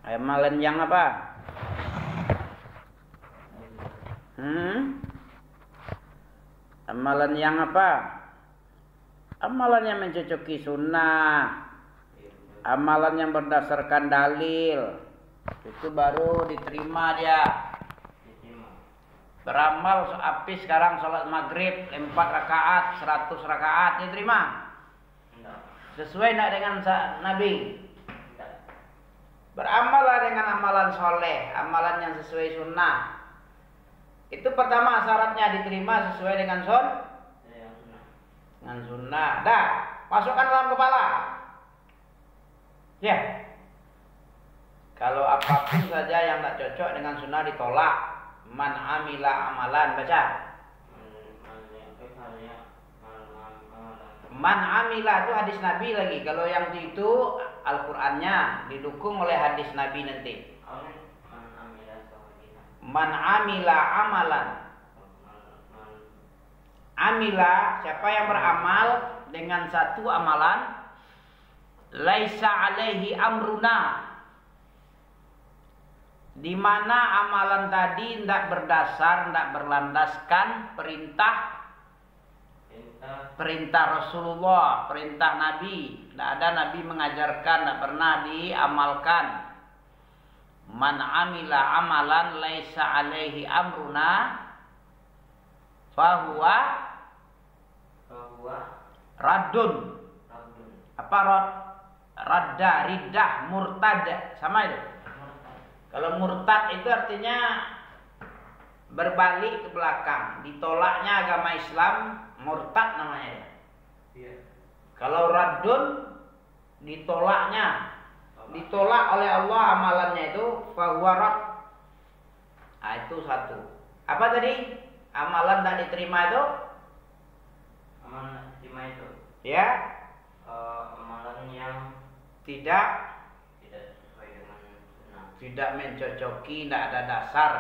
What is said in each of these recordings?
Amalan yang apa? Amalan yang apa? Amalan yang mencocoki sunnah, amalan yang berdasarkan dalil, itu baru diterima dia. Beramal habis sekarang sholat maghrib 4 rakaat, 100 rakaat, diterima? Sesuai tidak dengan Nabi? Beramallah dengan amalan soleh, amalan yang sesuai sunnah. Itu pertama syaratnya diterima sesuai dengan dengan sunnah. Dah, masukkan dalam kepala. Ya. Kalau apapun saja yang tak cocok dengan sunnah ditolak. Man amila amalan, baca. Man amila itu hadis Nabi lagi. Kalau yang itu Al-Qur'annya didukung oleh hadis Nabi nanti. Man amila amalan. Amila, siapa yang beramal dengan satu amalan, laisa alaihi amruna, di mana amalan tadi tidak berdasar, tidak berlandaskan perintah Rasulullah, perintah Nabi. Tidak ada Nabi mengajarkan, tidak pernah diamalkan. Man amila amalan laisa alaihi amruna fahuwa raddun. Apa rad? Radda, riddah, murtad, sama itu. Kalau murtad itu artinya berbalik ke belakang, ditolaknya agama Islam, murtad namanya. Kalau raddun, ditolaknya, ditolak oleh Allah amalannya itu fahuwa rad. Nah, itu satu. Apa tadi? Amalan tak diterima itu? Amalan diterima itu. Ya. Amalan yang tidak sesuai dengan sunnah. Tidak mencocoki, tidak ada dasar,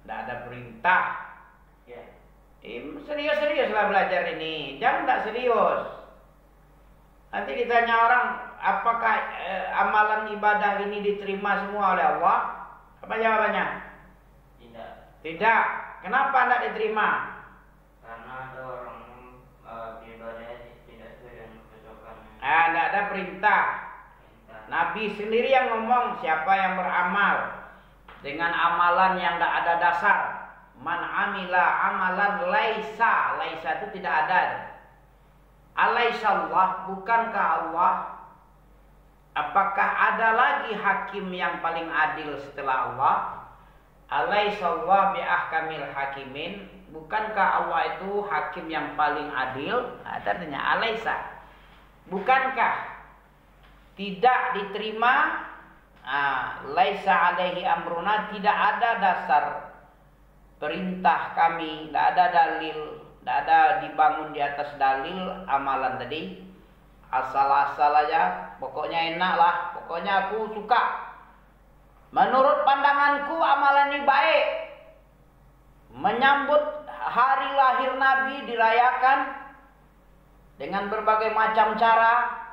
tidak ada perintah. Ya. Serius-seriuslah belajar ini. Jangan tak serius. Nanti ditanya orang, apakah amalan ibadah ini diterima semua oleh Allah? Apa jawabannya? Tidak. Tidak. Kenapa tidak diterima? Karena ada orang ibadahnya tidak sesuai dengan kecocokan. Tidak ada perintah. Nabi sendiri yang ngomong, siapa yang beramal dengan amalan yang tidak ada dasar. Man amila amalan laisa. Laisa itu tidak ada. Alaisallah, bukankah Allah? Apakah ada lagi hakim yang paling adil setelah Allah? Alaisallah biahkamil hakimin. Bukankah Allah itu hakim yang paling adil? Artinya alaisa. Bukankah tidak diterima? Laisa alaihi amruna, tidak ada dasar perintah kami, tidak ada dalil, tidak ada dibangun di atas dalil amalan tadi. Asal-asal aja, pokoknya enak lah, pokoknya aku suka. Menurut pandanganku amalan ini baik. Menyambut hari lahir Nabi dirayakan dengan berbagai macam cara.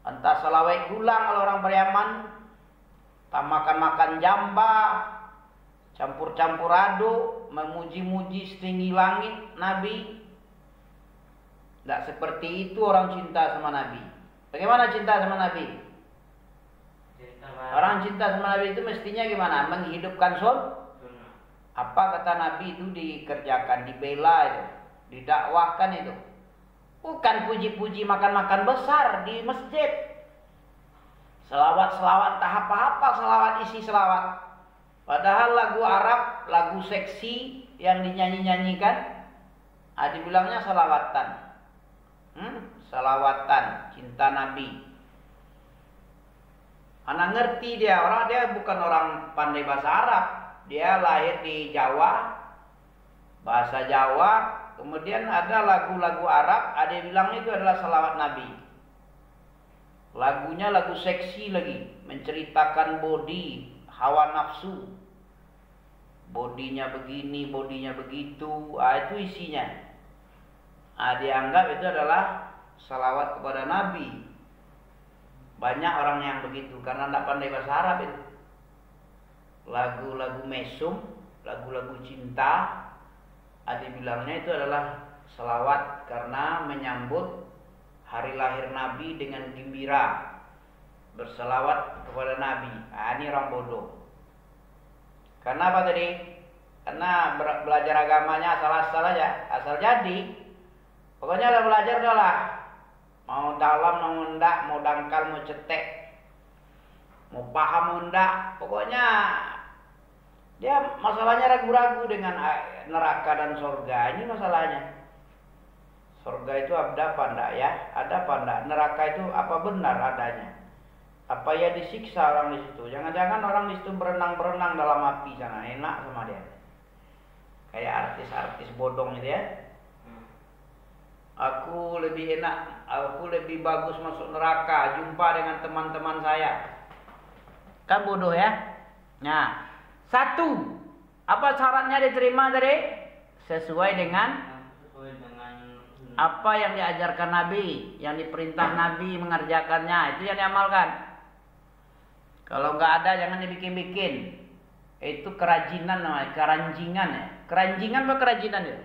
Entah selawat gulang kalau orang Beriaman, entah makan-makan jamba, campur-campur aduk, memuji-muji setinggi langit Nabi. Tidak seperti itu orang cinta sama Nabi. Bagaimana cinta sama Nabi? Orang cinta sama Nabi itu mestinya gimana? Menghidupkan sunnah. Apa kata Nabi itu dikerjakan, dibela itu, didakwahkan itu. Bukan puji-puji makan-makan besar di masjid. Selawat-selawat tahap apa selawat isi selawat. Padahal lagu Arab, lagu seksi yang dinyanyi-nyanyikan, dibilangnya selawatan. Selawatan, cinta Nabi. Anak ngerti dia, bukan orang pandai bahasa Arab. Dia lahir di Jawa, bahasa Jawa. Kemudian ada lagu-lagu Arab, ada yang bilang itu adalah selawat Nabi. Lagunya lagu seksi lagi, menceritakan body, hawa nafsu. Bodinya begini, bodinya begitu, itu isinya. Dianggap itu adalah salawat kepada Nabi. Banyak orang yang begitu karena tidak pandai bahasa Arab itu. Lagu-lagu mesum, lagu-lagu cinta, ada bilangnya itu adalah selawat karena menyambut hari lahir Nabi dengan gembira, berselawat kepada Nabi. Nah, ini orang bodoh. Karena apa tadi? Karena belajar agamanya asal-asal aja, asal jadi. Pokoknya udah belajar udah lah. Mau dalam, mau enggak, mau dangkal, mau cetek, mau paham, mau enggak. Pokoknya dia masalahnya ragu-ragu dengan neraka dan surga. Ini masalahnya. Surga itu ada apa enggak ya? Ada apa enggak? Neraka itu apa benar adanya? Apa ya disiksa orang di situ? Jangan-jangan orang di situ berenang-berenang dalam api sana, enak sama dia. Kayak artis-artis bodong gitu ya. Aku lebih enak, aku lebih bagus masuk neraka, jumpa dengan teman-teman saya. Kan bodoh ya? Nah, satu, apa syaratnya diterima tadi? Sesuai dengan apa yang diajarkan Nabi, yang diperintah Nabi mengerjakannya, itu yang diamalkan. Kalau nggak ada jangan dibikin-bikin. Itu kerajinan namanya, keranjingan ya. Keranjingan apa kerajinan ya?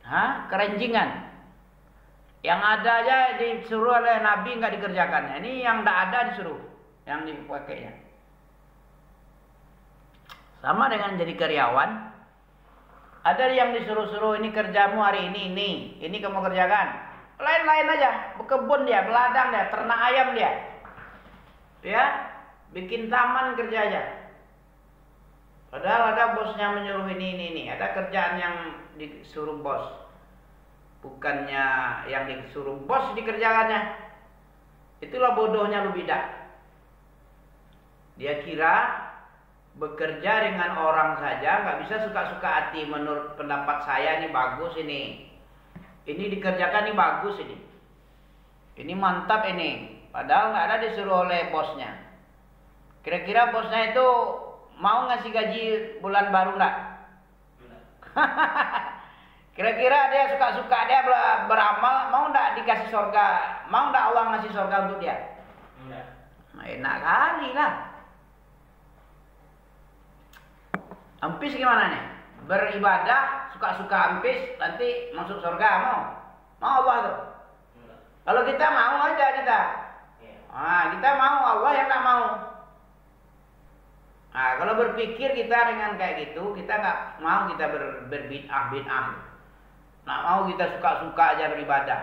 Hah? Keranjingan. Yang ada aja disuruh oleh Nabi nggak dikerjakannya. Ini yang nggak ada disuruh, yang dipakainya. Sama dengan jadi karyawan. Ada yang disuruh-suruh ini kerjamu hari ini kamu kerjakan. Lain-lain aja, berkebun dia, beladang dia, ternak ayam dia. Ya, bikin taman kerja aja. Padahal ada bosnya menyuruh ini. Ada kerjaan yang disuruh bos. Bukannya yang disuruh bos dikerjakannya. Itulah bodohnya lu bidak. Dia kira bekerja dengan orang saja nggak bisa suka-suka hati. Menurut pendapat saya ini bagus ini. Ini dikerjakan ini bagus ini. Ini mantap ini. Padahal nggak ada disuruh oleh bosnya. Kira-kira bosnya itu mau ngasih gaji bulan baru nggak? Kira-kira dia suka-suka dia beramal, mau nggak dikasih surga? Mau nggak Allah ngasih surga untuk dia? Enggak. Nah, enak kali lah. Ampis gimana nih? Beribadah suka-suka ampis, nanti masuk surga mau? Mau Allah tuh? Enggak. Kalau kita mau aja kita. Nah, kita mau, Allah yang nggak mau. Nah, kalau berpikir kita dengan kayak gitu, kita nggak mau kita berbid'ah. Nggak mau kita suka-suka aja beribadah.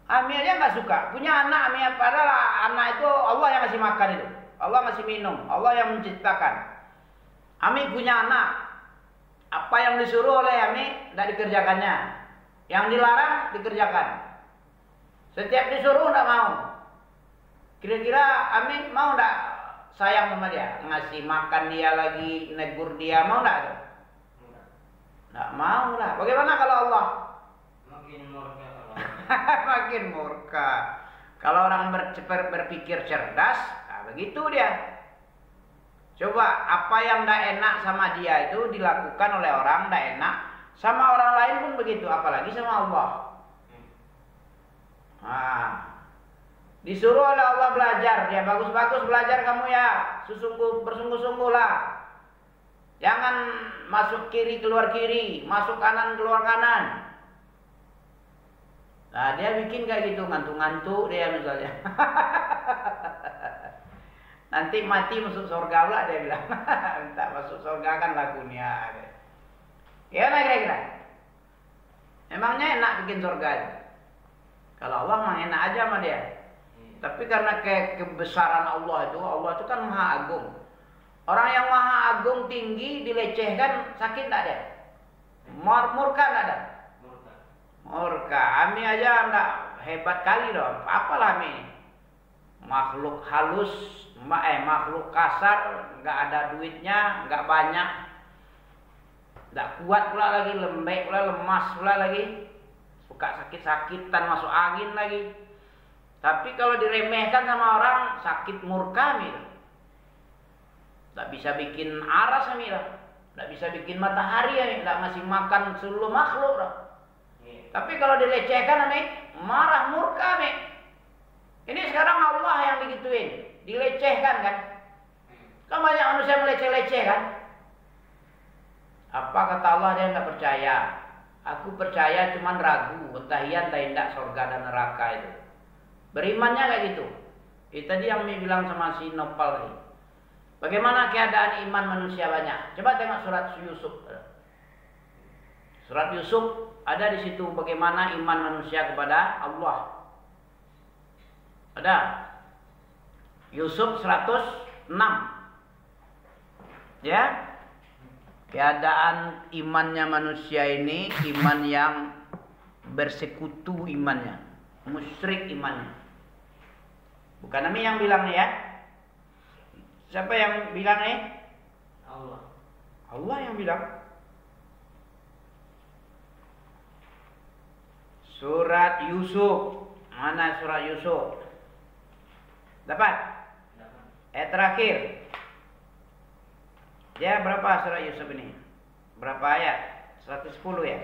Ami aja nggak suka. Punya anak, Ami padahal anak itu Allah yang ngasih makan itu. Allah ngasih minum. Allah yang menciptakan. Ami punya anak. Apa yang disuruh oleh Ami tidak dikerjakannya. Yang dilarang dikerjakan. Setiap disuruh tidak mau. Kira-kira Ami mau tidak sayang sama dia? Ngasih makan dia lagi, negur dia, mau tidak? Tidak mau lah. Bagaimana kalau Allah? Makin murka kalau makin murka. Kalau orang berpikir cerdas, nah begitu dia. Coba apa yang tidak enak sama dia itu dilakukan oleh orang tidak enak, sama orang lain pun begitu, apalagi sama Allah. Nah, disuruh oleh Allah belajar, ya bagus-bagus belajar kamu ya, bersungguh-sungguhlah. Jangan masuk kiri keluar kiri, masuk kanan keluar kanan. Nah, dia bikin kayak gitu, ngantuk-ngantuk dia misalnya. Nanti mati masuk surga lah dia bilang. Minta masuk surga kan lagunya. Ya nah kira-kira. Emangnya enak bikin surga? Kalau Allah mah enak aja sama dia. Tapi karena kebesaran Allah itu kan maha agung. Orang yang maha agung tinggi dilecehkan sakit enggak dia? Murka enggak ada? Murka. Ami aja enggak hebat kali dong. Apalah Ami? Makhluk halus, makhluk kasar, enggak ada duitnya, enggak banyak. Enggak kuat pula lagi, lembek pula, lemas pula lagi. Suka sakit-sakitan, masuk angin lagi. Tapi kalau diremehkan sama orang, sakit murka gitu. Tak bisa bikin aras Amira, tak bisa bikin matahari ya, tak ngasih makan seluruh makhluk. Tapi kalau dilecehkan Ami, marah murka nih. Ini sekarang Allah yang digituin, dilecehkan kan? Kan banyak manusia meleceh-leceh kan? Apa kata Allah, dia nggak percaya. Aku percaya cuman ragu, entah iya entah tidak surga dan neraka itu. Berimannya kayak gitu. Itu tadi yang bilang sama si Nopal ini. Bagaimana keadaan iman manusia banyak? Coba tengok surat Yusuf. Surat Yusuf ada di situ bagaimana iman manusia kepada Allah. Ada. Yusuf 106. Ya. Keadaan imannya manusia ini iman yang bersekutu imannya, musyrik imannya. Bukan Ami yang bilang nih ya. Siapa yang bilang nih? Allah. Allah yang bilang. Surat Yusuf. Mana surat Yusuf? Dapat? Ayat terakhir. Ya, berapa surat Yusuf ini? Berapa ayat? 110 ya?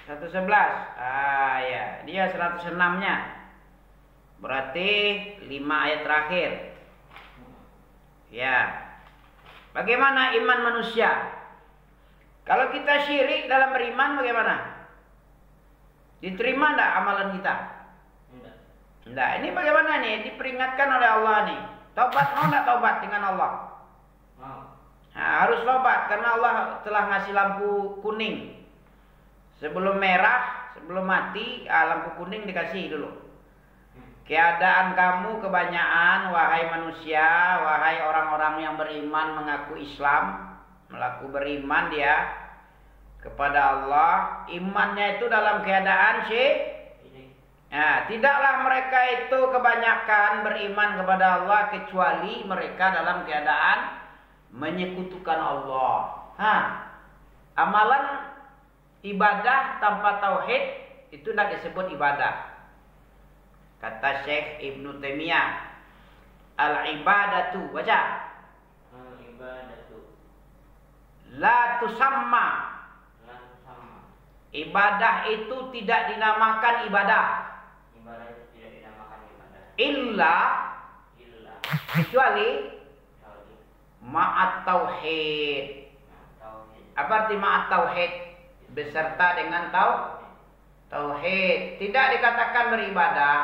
111. Ah ya, dia 106-nya. Berarti 5 ayat terakhir. Ya. Bagaimana iman manusia? Kalau kita syirik dalam beriman bagaimana? Diterima enggak amalan kita? Enggak. Ini bagaimana nih? Diperingatkan oleh Allah nih. Taubat mau enggak taubat dengan Allah? Nah, harus tobat karena Allah telah ngasih lampu kuning. Sebelum merah, sebelum mati, lampu kuning dikasih dulu. Keadaan kamu kebanyakan, wahai manusia, wahai orang-orang yang beriman mengaku Islam, melaku beriman dia kepada Allah, imannya itu dalam keadaan nah, tidaklah mereka itu kebanyakan beriman kepada Allah kecuali mereka dalam keadaan menyekutukan Allah. Amalan ibadah tanpa tauhid itu tidak disebut ibadah. Kata Syekh Ibnu Taimiyah, al-ibadatu, baca. Al-ibadatu la tusamma. Ibadah itu tidak dinamakan ibadah. Ibadah itu tidak dinamakan ibadah. Illa kecuali ma'at tauhid. Apa arti ma'at tauhid? Beserta dengan tauhid. Tidak dikatakan beribadah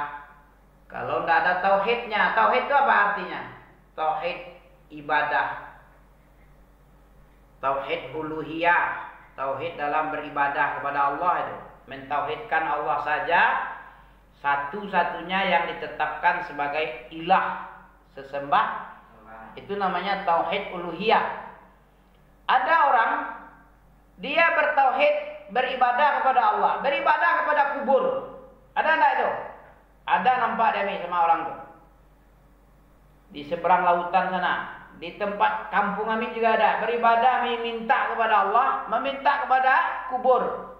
kalau tidak ada tauhidnya. Tauhid itu apa artinya? Tauhid ibadah, tauhid uluhiyah, tauhid dalam beribadah kepada Allah itu. Mentauhidkan Allah saja satu-satunya yang ditetapkan sebagai ilah, sesembah. Itu namanya tauhid uluhiyah. Ada orang dia bertauhid beribadah kepada Allah, beribadah kepada kubur. Ada enggak itu? Ada, nampak dia sama orang tuh. Di seberang lautan sana, di tempat kampung kami juga ada. Beribadah meminta kepada Allah, meminta kepada kubur.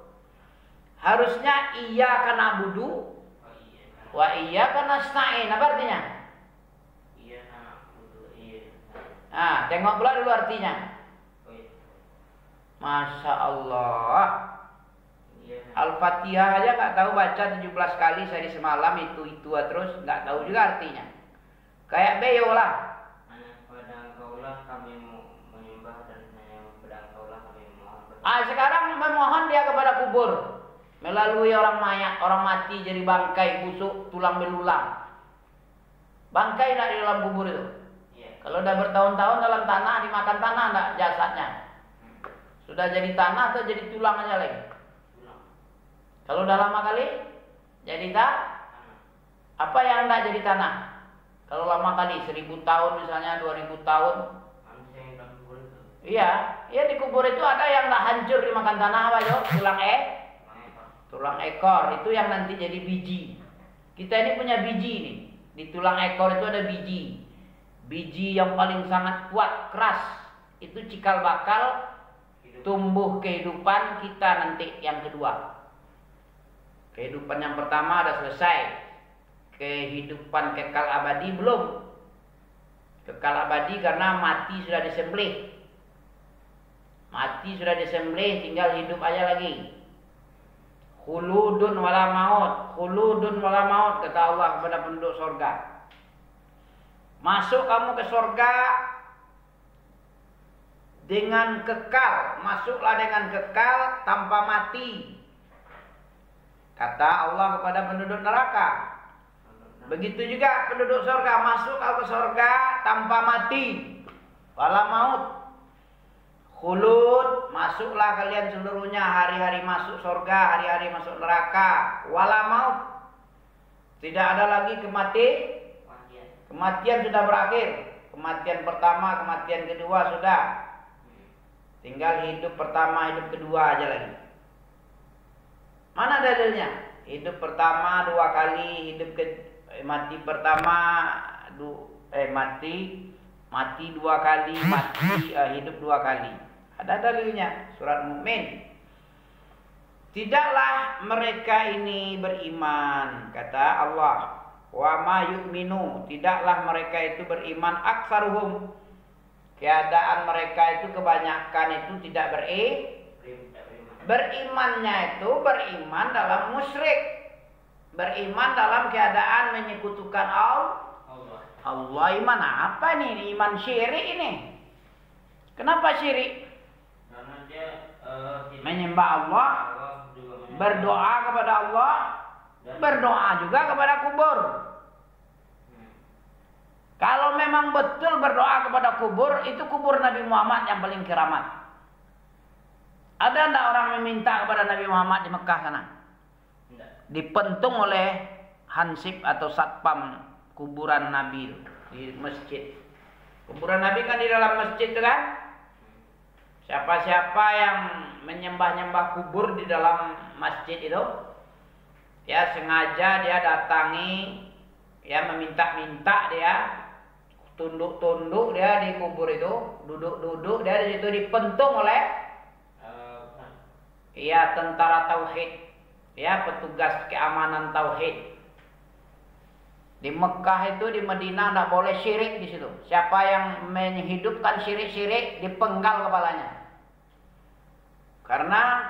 Harusnya iyyaka na'budu wa iyyaka nasta'in. Apa artinya? Tengok pula dulu artinya. Masya Allah. Al-Fatihah aja nggak tahu baca 17 kali sehari semalam, itu terus nggak tahu juga artinya. Kayak beo lah. Pada Engkaulah kami menyembah dan hanya pada Engkaulah kami memohon. Sekarang memohon dia kepada kubur melalui orang mayat, orang mati jadi bangkai busuk, tulang belulang. Bangkai nak di dalam kubur itu. Kalau udah bertahun-tahun dalam tanah, dimakan tanah enggak jasadnya? Sudah jadi tanah atau jadi tulang aja lagi? Kalau udah lama kali jadi apa yang enggak jadi tanah? Kalau lama kali 1000 tahun misalnya, 2000 tahun. Iya, di kubur itu ada yang enggak hancur dimakan tanah apa yo? Tulang ekor itu yang nanti jadi biji. Kita ini punya biji nih. Di tulang ekor itu ada biji. Biji yang paling sangat kuat, keras. Itu cikal bakal tumbuh kehidupan kita nanti yang kedua. Kehidupan yang pertama sudah selesai. Kehidupan kekal abadi belum. Kekal abadi karena mati sudah disembelih. Mati sudah disembelih, tinggal hidup aja lagi. Khuludun wala maut. Khuludun wala maut, kata Allah kepada penduduk surga. Masuk kamu ke surga dengan kekal. Masuklah dengan kekal tanpa mati. Kata Allah kepada penduduk neraka. Begitu juga penduduk surga. Masuk ke surga tanpa mati. Wala maut. Khulud, masuklah kalian seluruhnya, hari-hari masuk surga, hari-hari masuk neraka. Wala maut, tidak ada lagi kematian sudah berakhir. Kematian pertama, kematian kedua sudah. Tinggal hidup pertama, hidup kedua aja lagi. Mana dalilnya? Hidup pertama 2 kali, mati pertama mati 2 kali, hidup 2 kali. Ada dalilnya, surat Mukmin. Tidaklah mereka ini beriman, kata Allah. Wa ma yu'minu, tidaklah mereka itu beriman aksaruhum. Keadaan mereka itu kebanyakan itu tidak berimannya itu beriman dalam musyrik. Beriman dalam keadaan menyekutukan Allah. Iman apa nih? Iman syirik ini. Kenapa syirik? Karena dia menyembah Allah, berdoa kepada Allah, berdoa juga kepada kubur. Kalau memang betul berdoa kepada kubur, itu kubur Nabi Muhammad yang paling keramat. Ada enggak orang meminta kepada Nabi Muhammad di Mekah sana? Dipentung oleh hansip atau satpam kuburan Nabi di masjid. Kuburan Nabi kan di dalam masjid itu kan. Siapa-siapa yang menyembah-nyembah kubur di dalam masjid itu, ya sengaja dia datangi, ya meminta-minta dia, tunduk-tunduk dia di kubur itu, duduk-duduk dia di situ dipentung oleh ya tentara tauhid, ya petugas keamanan tauhid. Di Mekah itu, di Madinah tidak boleh syirik di situ. Siapa yang menghidupkan syirik-syirik dipenggal kepalanya. Karena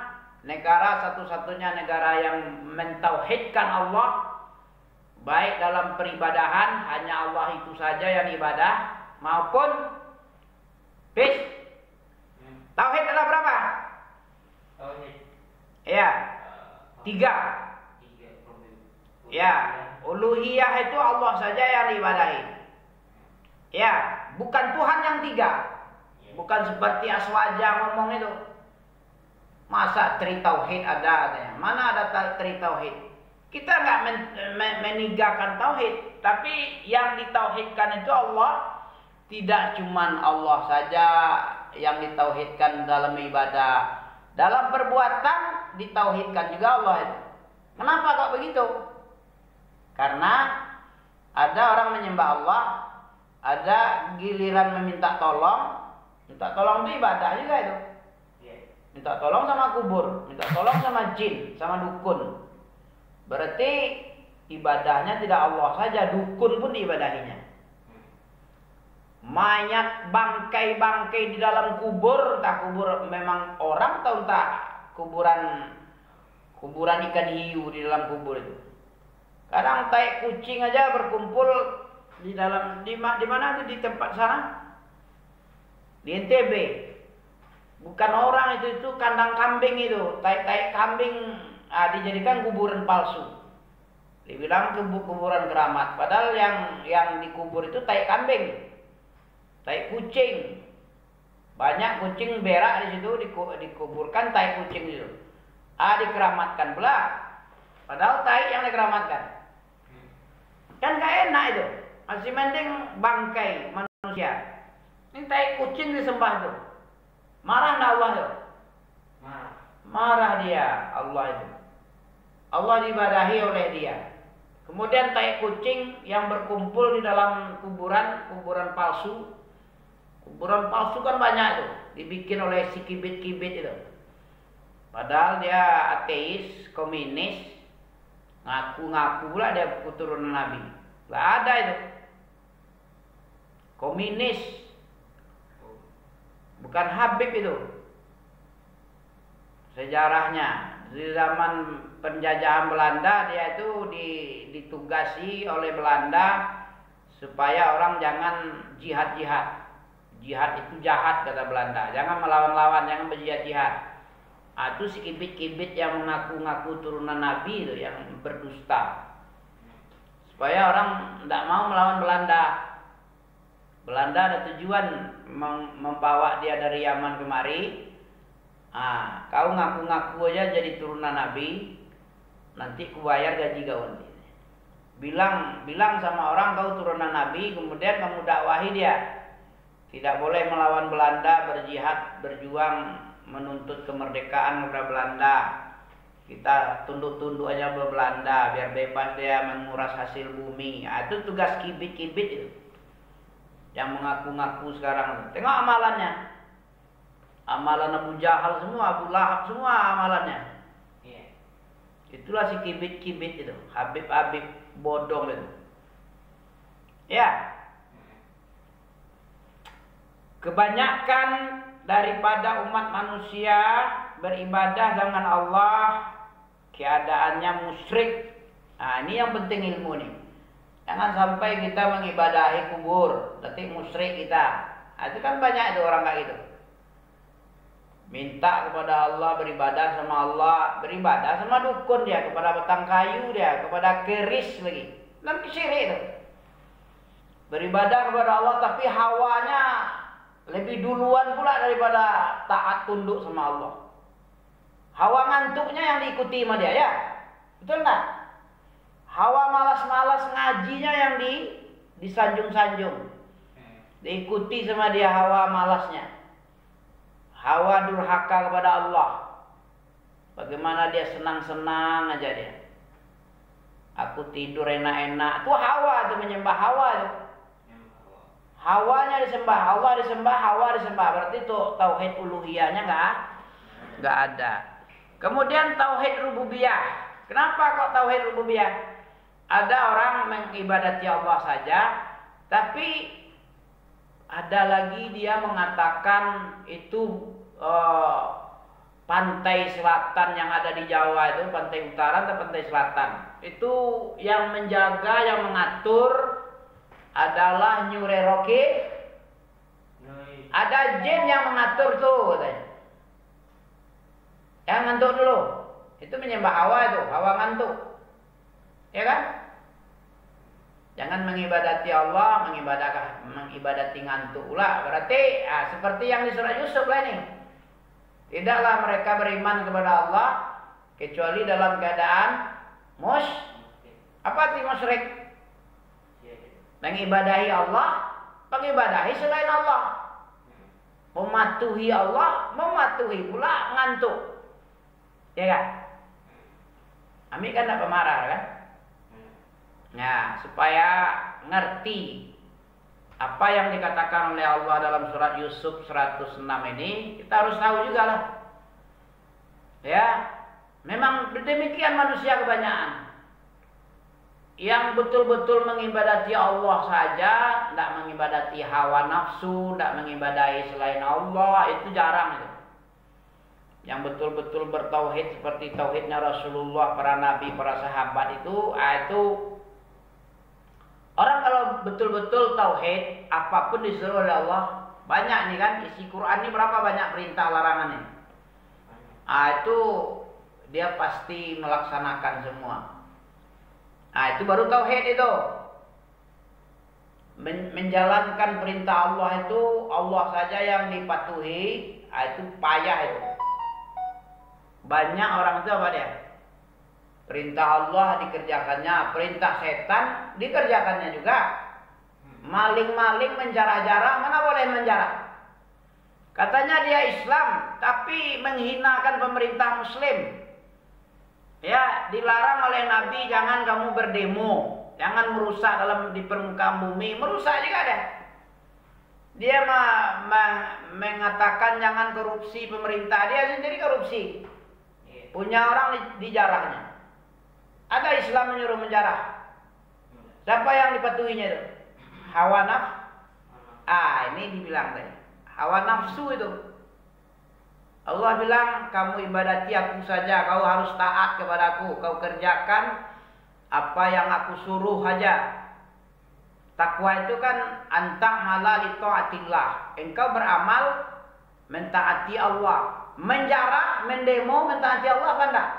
negara satu-satunya negara yang mentauhidkan Allah, baik dalam peribadahan hanya Allah itu saja yang ibadah, maupun tauhid adalah berapa? Tauhid. Ya, 3. Ya, uluhiyah itu Allah saja yang diibadahi. Ya, bukan Tuhan yang 3. Bukan seperti Aswaja ngomong itu. Masa tri tauhid ada katanya? Mana ada tri tauhid? Kita nggak menigakan tauhid, tapi yang ditauhidkan itu Allah. Tidak cuman Allah saja yang ditauhidkan dalam ibadah, dalam perbuatan ditauhidkan juga Allah itu. Kenapa kok begitu? Karena ada orang menyembah Allah, ada giliran meminta tolong. Minta tolong itu ibadah juga itu. Minta tolong sama kubur, minta tolong sama jin, sama dukun. Berarti ibadahnya tidak Allah saja, dukun pun diibadahinya. Mayat bangkai-bangkai di dalam kubur, entah kubur memang orang atau entah kuburan ikan hiu di dalam kubur itu. Kadang tai kucing aja berkumpul di dalam di mana itu di tempat sana? Di NTB. Bukan orang itu kandang kambing itu, tai kambing dijadikan kuburan palsu. Dibilang kuburan keramat, padahal yang dikubur itu tai kambing. Tai kucing. Banyak kucing berak di situ dikuburkan tai kucing itu. Dikeramatkan pula. Padahal tai yang dikeramatkan. Kan gak enak itu. Masih mending bangkai manusia. Ini tai kucing disembah itu. Marah enggak Allah itu? Marah dia Allah itu. Allah diibadahi oleh dia. Kemudian tai kucing yang berkumpul di dalam kuburan palsu. Kuburan palsu kan banyak itu, dibikin oleh si kibit-kibit itu. Padahal dia ateis, komunis, ngaku-ngaku pula dia keturunan Nabi. Gak ada itu. Komunis. Bukan Habib itu. Sejarahnya di zaman penjajahan Belanda dia itu ditugasi oleh Belanda supaya orang jangan jihad-jihad. Jihad itu jahat kata Belanda. Jangan melawan-lawan, jangan berjihad-jihad. Itu si kibit-kibit yang mengaku-ngaku turunan Nabi itu yang berdusta. Supaya orang tidak mau melawan Belanda. Belanda ada tujuan membawa dia dari Yaman kemari. Kau ngaku-ngaku aja jadi turunan Nabi, nanti ku bayar gaji kau nanti. Bilang sama orang kau turunan Nabi, kemudian kamu dakwahi dia. Tidak boleh melawan Belanda, berjihad, berjuang, menuntut kemerdekaan kepada Belanda. Kita tunduk-tunduk aja ke Belanda, biar bebas dia menguras hasil bumi. Itu tugas kibit-kibit itu. Yang mengaku-ngaku sekarang. Tengok amalannya. Amalan Abu Jahal semua, Abu Lahab semua amalannya. Itulah si kibit-kibit itu. Habib-habib bodong itu. Ya. Kebanyakan daripada umat manusia beribadah dengan Allah keadaannya musyrik. Ini yang penting ilmu nih. Jangan sampai kita mengibadahi kubur, nanti musyrik kita. Itu kan banyak itu orang kayak gitu. Minta kepada Allah, beribadah sama Allah, beribadah sama dukun dia, kepada batang kayu dia, kepada keris lagi. Dan syirik itu. Beribadah kepada Allah tapi hawanya lebih duluan pula daripada taat tunduk sama Allah. Hawa ngantuknya yang diikuti sama dia, ya? Betul nggak? Hawa malas-malas ngajinya yang disanjung-sanjung. Diikuti sama dia hawa malasnya. Hawa durhaka kepada Allah. Bagaimana dia senang-senang aja dia. Aku tidur enak-enak. Itu hawa, itu menyembah hawa itu. Hawanya disembah, Allah disembah, hawa disembah. Berarti itu tauhid uluhiyahnya nggak ada. Kemudian tauhid rububiyah. Kenapa kok tauhid rububiyah? Ada orang mengibadati Allah saja, tapi ada lagi dia mengatakan itu pantai selatan yang ada di Jawa itu, pantai utara atau pantai selatan. Itu yang menjaga, yang mengatur adalah Nyure Rocky. Ada jin yang mengatur tuh katanya. Yang ngantuk dulu. Itu menyembah hawa itu, hawa ngantuk. Ya kan? Jangan mengibadati Allah, mengibadati ngantuk pula. Berarti seperti yang di surat Yusuf lah ini. Tidaklah mereka beriman kepada Allah kecuali dalam keadaan apa arti musyrik? Mengibadahi Allah, mengibadahi selain Allah. Mematuhi Allah, mematuhi pula ngantuk. Ya kan? Ami kan tidak pemarah kan? Nah, supaya ngerti apa yang dikatakan oleh Allah dalam surat Yusuf 106 ini, kita harus tahu juga lah. Ya, memang demikian manusia kebanyakan. Yang betul-betul mengibadati Allah saja, tidak mengibadati hawa nafsu, tidak mengibadahi selain Allah, itu jarang itu. Yang betul-betul bertauhid seperti tauhidnya Rasulullah, para nabi, para sahabat itu orang kalau betul-betul tauhid, apapun disuruh oleh Allah, banyak nih kan, isi Quran ini berapa banyak perintah larangannya. Itu dia pasti melaksanakan semua. Itu baru tauhid itu. Menjalankan perintah Allah itu, Allah saja yang dipatuhi, itu payah itu. Banyak orang itu apa dia? Perintah Allah dikerjakannya, perintah setan dikerjakannya juga. Maling-maling menjarah-jarah, mana boleh menjarah? Katanya dia Islam, tapi menghinakan pemerintah Muslim. Ya, dilarang oleh Nabi jangan kamu berdemo, jangan merusak di permukaan bumi, merusak juga deh. Dia mengatakan jangan korupsi pemerintah, dia sendiri korupsi. Punya orang dijarahnya. Ada Islam menyuruh menjarah. Siapa yang dipatuhinya itu? Hawa nafsu. Ini dibilang tadi. Hawa nafsu itu. Allah bilang, kamu ibadati aku saja, kau harus taat kepadaku, kau kerjakan apa yang aku suruh saja. Takwa itu kan anta'mala li ta'atillah. Engkau beramal mentaati Allah. Menjarah, mendemo mentaati Allah apa enggak?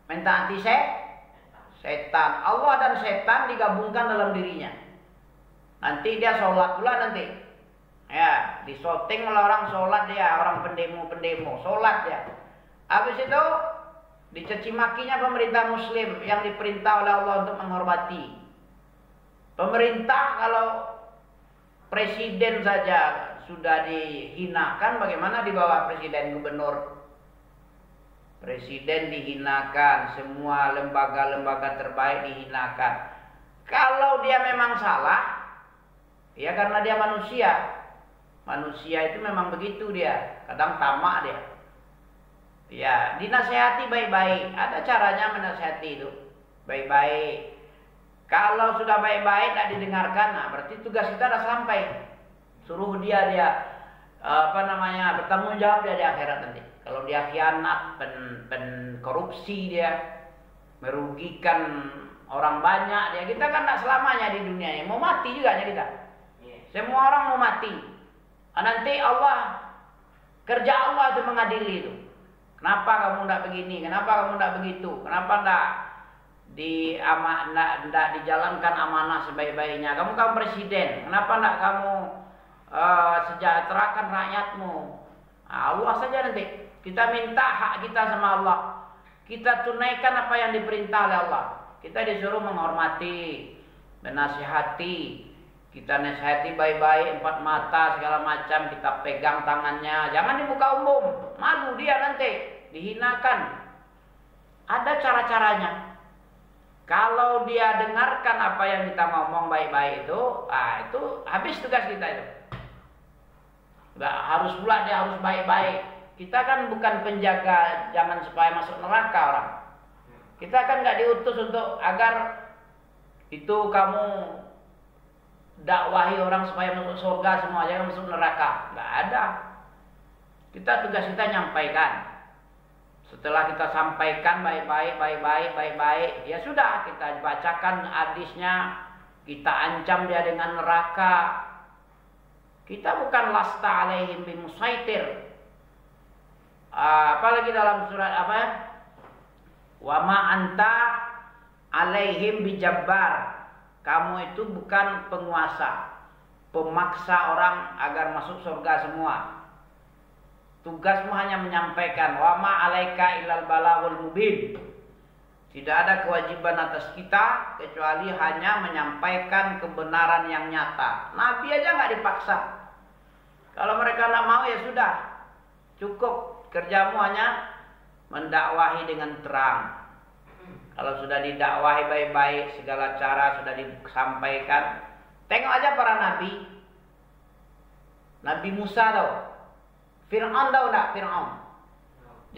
Mentaati setan. Allah dan setan digabungkan dalam dirinya. Nanti dia sholat pula nanti. Ya, disoting oleh orang sholat dia, orang pendemo, sholat dia. Habis itu dicaci makinya pemerintah muslim yang diperintah oleh Allah untuk menghormati. Pemerintah kalau presiden saja sudah dihinakan, bagaimana di bawah presiden gubernur? Presiden dihinakan, semua lembaga-lembaga terbaik dihinakan. Kalau dia memang salah, ya karena dia manusia. Manusia itu memang begitu dia, kadang tamak dia. Ya, dinasehati baik-baik. Ada caranya menasehati itu baik-baik. Kalau sudah baik-baik tidak didengarkan, nah berarti tugas kita sudah sampai. Suruh dia bertanggung jawab dia di akhirat nanti. Kalau dia khianat, korupsi dia, merugikan orang banyak dia, kita kan tidak selamanya di dunia ini. Mau mati juga kita. Semua orang mau mati. Nanti kerja Allah itu mengadili itu. Kenapa kamu tidak begini? Kenapa kamu tidak begitu? Kenapa tidak dijalankan amanah sebaik-baiknya? Kamu kan presiden. Kenapa tidak kamu sejahterakan rakyatmu? Allah saja nanti. Kita minta hak kita sama Allah. Kita tunaikan apa yang diperintah oleh Allah. Kita disuruh menghormati, menasihati. Kita nasihati baik-baik, empat mata segala macam, kita pegang tangannya. Jangan di muka umum, malu dia nanti, dihinakan. Ada cara-caranya. Kalau dia dengarkan apa yang kita ngomong baik-baik itu habis tugas kita itu. Nggak harus pula dia harus baik-baik. Kita kan bukan penjaga jangan supaya masuk neraka orang. Kita kan nggak diutus untuk agar itu kamu dakwahi orang supaya masuk surga semua, jangan masuk neraka. Nggak ada. Tugas kita nyampaikan. Setelah kita sampaikan baik-baik, ya sudah kita bacakan hadisnya, kita ancam dia dengan neraka. Kita bukan lasta alaihim bimusaitir. Apalagi dalam surat apa? Wa ma anta alaihim bijabbar. Kamu itu bukan penguasa, pemaksa orang agar masuk surga semua. Tugasmu hanya menyampaikan. Wa ma 'alaika illal balaghul mubin. Tidak ada kewajiban atas kita kecuali hanya menyampaikan kebenaran yang nyata. Nabi aja nggak dipaksa. Kalau mereka nggak mau ya sudah, cukup kerjamu hanya mendakwahi dengan terang. Kalau sudah didakwahi baik-baik, segala cara sudah disampaikan. Tengok aja para nabi. Nabi Musa tahu. Fir'aun tahu tak? Fir'aun.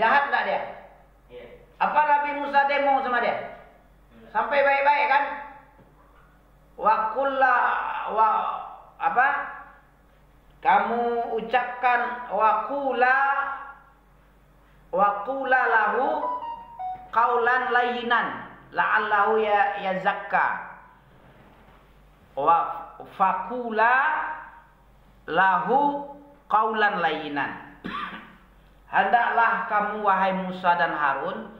Jahat tak dia? Apa Nabi Musa demo sama dia? Sampai baik-baik kan? Kamu ucapkan waqula lahu qaulan layyinan la'allahu yazakka wa faqula lahu qaulan layyinan. Hendaklah kamu wahai Musa dan Harun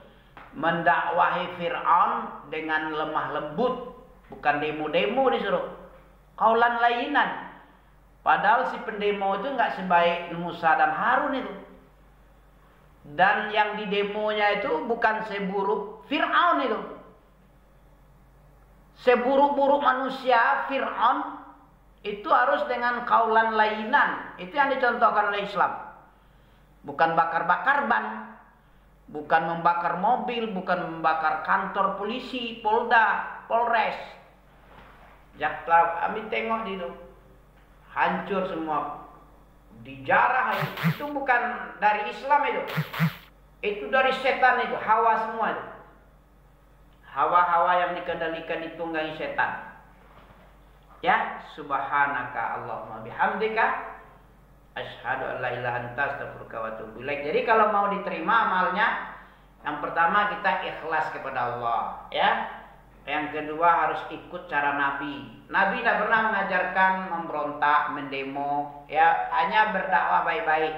mendakwahi Fir'aun dengan lemah lembut, bukan demo-demo disuruh. Qaulan layyinan. Padahal si pendemo itu enggak sebaik Musa dan Harun itu. Dan yang didemonya itu bukan seburuk Fir'aun itu. Seburuk-buruk manusia Fir'aun itu harus dengan qaulan layyinan. Itu yang dicontohkan oleh Islam. Bukan bakar-bakar ban, bukan membakar mobil, bukan membakar kantor polisi, Polda, Polres. Jaksa, kami tengok di itu hancur semua, dijarah. Itu bukan dari Islam itu dari setan itu, hawa semua itu. Hawa-hawa yang dikendalikan ditunggangi setan. Ya, subhanaka Allahumma bihamdika Asyhadu an la ilaha anta astaghfiruka wa atubu ilaik. Jadi kalau mau diterima amalnya, yang pertama kita ikhlas kepada Allah, ya. Yang kedua harus ikut cara Nabi. Nabi tidak pernah mengajarkan memberontak, mendemo, ya, hanya berdakwah baik-baik.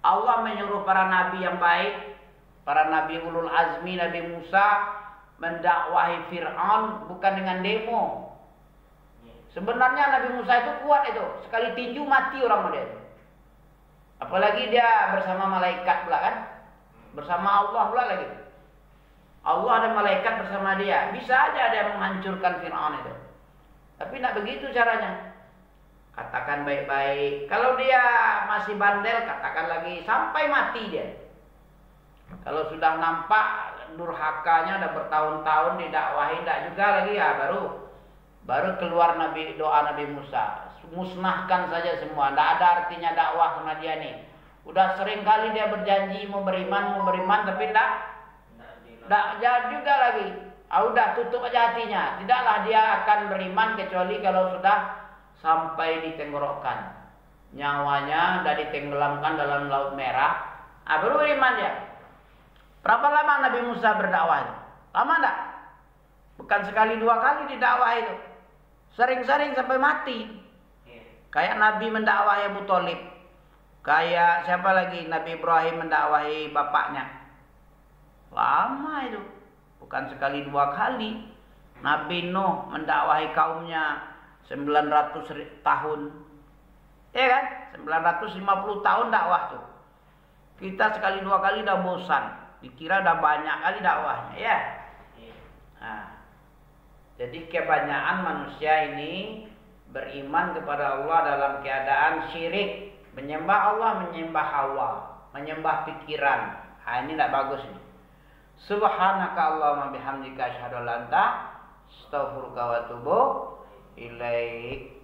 Allah menyuruh para nabi yang baik, para nabi ulul azmi, Nabi Musa mendakwahi Fir'aun bukan dengan demo. Sebenarnya Nabi Musa itu kuat itu, sekali tinju mati orang dia. Apalagi dia bersama malaikat pula kan, bersama Allah pula lagi. Allah dan malaikat bersama dia, bisa aja dia menghancurkan Fir'aun itu. Tapi tidak begitu caranya. Katakan baik-baik. Kalau dia masih bandel, katakan lagi sampai mati dia. Kalau sudah nampak durhakanya udah bertahun-tahun didakwahi, tidak juga lagi, ya baru keluar doa Nabi Musa. Musnahkan saja semua, tidak ada artinya dakwah sama dia nih. Udah sering kali dia berjanji mau beriman, tapi tidak jadi juga lagi. Udah tutup aja hatinya. Tidaklah dia akan beriman kecuali kalau sudah sampai ditenggorokan. Nyawanya sudah ditenggelamkan dalam laut merah. Baru beriman dia. Berapa lama Nabi Musa berdakwah itu? Lama enggak? Bukan sekali dua kali didakwah itu. Sering-sering sampai mati. Kayak Nabi mendakwahi Abu Thalib. Kayak siapa lagi? Nabi Ibrahim mendakwahi bapaknya. Lama itu. Bukan sekali dua kali. Nabi Nuh mendakwahi kaumnya 900 tahun. Ya kan? 950 tahun dakwah tuh. Kita sekali dua kali udah bosan. Dikira udah banyak kali dakwahnya, ya. Nah, jadi kebanyakan manusia ini beriman kepada Allah dalam keadaan syirik, menyembah Allah, menyembah hawa, menyembah pikiran. Ini tidak bagus nih. Subhanaka Allahumma bihamdika asyhadu an la ilaha illa anta astaghfiruka wa atubu ilaik.